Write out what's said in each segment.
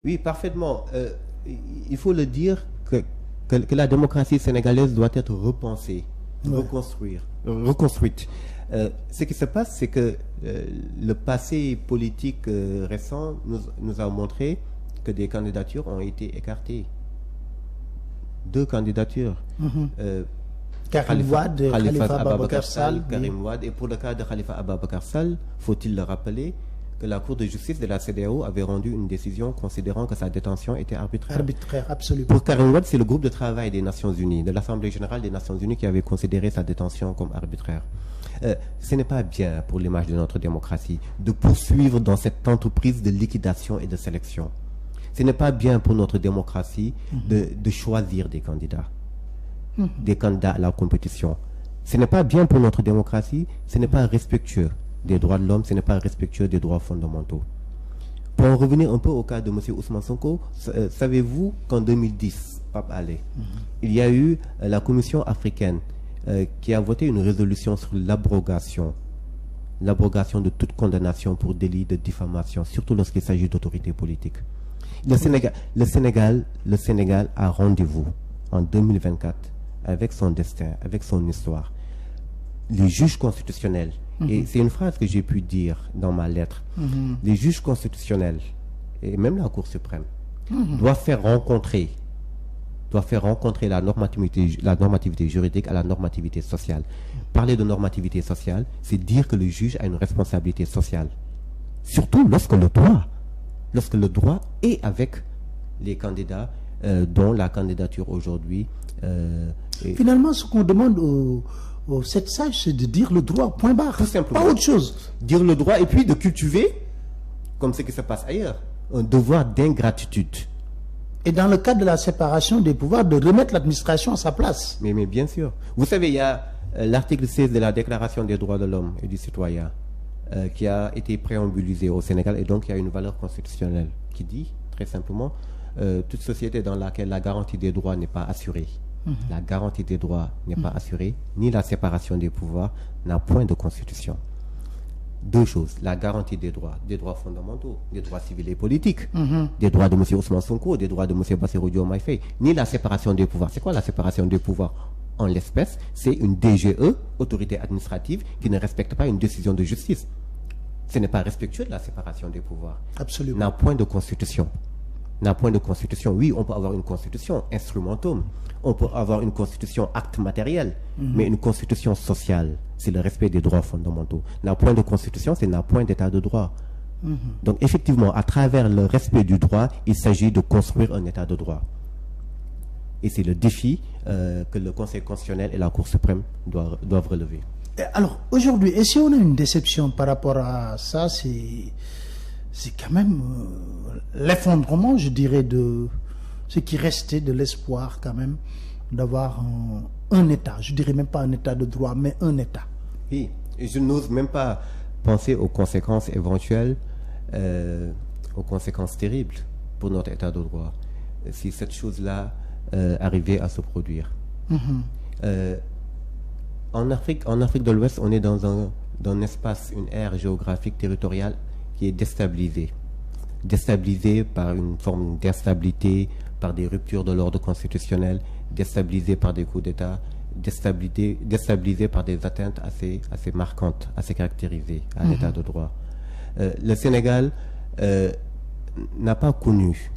Oui, parfaitement. Il faut le dire que la démocratie sénégalaise doit être repensée, reconstruite. Ce qui se passe, c'est que le passé politique récent nous a montré que des candidatures ont été écartées. 2 candidatures. Karim Wade, Khalifa Ababakar Sall. Karim Wade. Et pour le cas de Khalifa Ababakar Sall, faut-il le rappeler, que la Cour de justice de la CEDEAO avait rendu une décision considérant que sa détention était arbitraire. Arbitraire, absolument. Pour Karim Wade, c'est le groupe de travail des Nations Unies, de l'Assemblée générale des Nations Unies, qui avait considéré sa détention comme arbitraire. Ce n'est pas bien pour l'image de notre démocratie de poursuivre dans cette entreprise de liquidation et de sélection. Ce n'est pas bien pour notre démocratie de choisir des candidats à la compétition. Ce n'est pas bien pour notre démocratie, ce n'est pas respectueux des droits de l'homme, ce n'est pas respectueux des droits fondamentaux. Pour en revenir un peu au cas de M. Ousmane Sonko, savez-vous qu'en 2010, Pape Alé, il y a eu la Commission africaine qui a voté une résolution sur l'abrogation de toute condamnation pour délit de diffamation, surtout lorsqu'il s'agit d'autorités politiques. Le Sénégal a rendez-vous en 2024 avec son destin, avec son histoire. Les juges constitutionnels, et c'est une phrase que j'ai pu dire dans ma lettre, les juges constitutionnels et même la Cour suprême doivent faire rencontrer la normativité juridique à la normativité sociale. Parler de normativité sociale, c'est dire que le juge a une responsabilité sociale. Surtout lorsque le droit est avec les candidats dont la candidature aujourd'hui... Finalement, ce qu'on demande aux 7 sages, c'est de dire le droit, point barre. Tout simplement. Pas autre chose. Dire le droit et puis de cultiver, comme ce qui se passe ailleurs, un devoir d'ingratitude. Et dans le cadre de la séparation des pouvoirs, de remettre l'administration à sa place. Mais bien sûr. Vous savez, il y a l'article 16 de la Déclaration des droits de l'homme et du citoyen qui a été préambulisé au Sénégal et donc il y a une valeur constitutionnelle qui dit, très simplement, toute société dans laquelle la garantie des droits n'est pas assurée, la garantie des droits n'est pas assurée, ni la séparation des pouvoirs n'a point de constitution. 2 choses, la garantie des droits fondamentaux, des droits civils et politiques, des droits de M. Ousmane Sonko, des droits de M. Bassirou Diomaye Faye, ni la séparation des pouvoirs. C'est quoi la séparation des pouvoirs? En l'espèce, c'est une DGE, autorité administrative, qui ne respecte pas une décision de justice. Ce n'est pas respectueux de la séparation des pouvoirs. Absolument. N'a point de constitution. Oui, on peut avoir une constitution, instrumentum. On peut avoir une constitution, acte matériel. Mais une constitution sociale, c'est le respect des droits fondamentaux. N'a point de constitution, c'est n'a point d'état de droit. Donc, effectivement, à travers le respect du droit, il s'agit de construire un état de droit. Et c'est le défi que le Conseil constitutionnel et la Cour suprême doivent relever. Alors, aujourd'hui, et si on a une déception par rapport à ça, c'est quand même l'effondrement, je dirais, de ce qui restait de l'espoir quand même d'avoir un État. Je dirais même pas un État de droit, mais un État. Oui, et je n'ose même pas penser aux conséquences éventuelles, aux conséquences terribles pour notre État de droit, si cette chose-là arrivait à se produire. En Afrique de l'Ouest, on est dans un espace, une aire géographique territoriale qui est déstabilisée par une forme d'instabilité, par des ruptures de l'ordre constitutionnel, déstabilisée par des coups d'État, déstabilisée par des atteintes assez marquantes, assez caractérisées à l'état de droit. Le Sénégal n'a pas connu,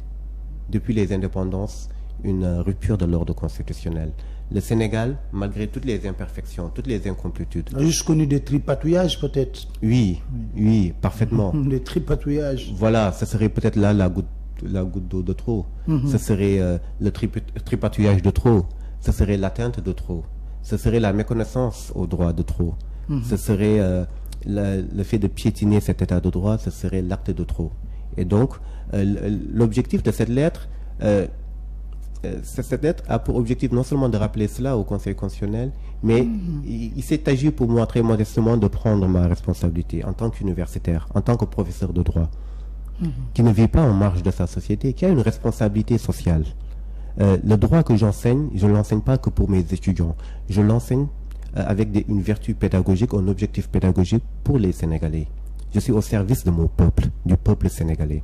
depuis les indépendances, une rupture de l'ordre constitutionnel. Le Sénégal, malgré toutes les imperfections, toutes les incomplétudes... On a juste connu des tripatouillages, peut-être. Oui, parfaitement. Des tripatouillages. Voilà, ce serait peut-être là la goutte d'eau de trop. Ce serait le tripatouillage de trop. Ce serait l'atteinte de trop. Ce serait la méconnaissance au droit de trop. Ce serait le fait de piétiner cet état de droit, ce serait l'acte de trop. Et donc, l'objectif de cette lettre... cette lettre a pour objectif non seulement de rappeler cela au Conseil constitutionnel, mais il s'est agi pour moi très modestement de prendre ma responsabilité en tant qu'universitaire, en tant que professeur de droit, qui ne vit pas en marge de sa société, qui a une responsabilité sociale. Le droit que j'enseigne, je ne l'enseigne pas que pour mes étudiants, je l'enseigne avec une vertu pédagogique, un objectif pédagogique pour les Sénégalais. Je suis au service de mon peuple, du peuple sénégalais.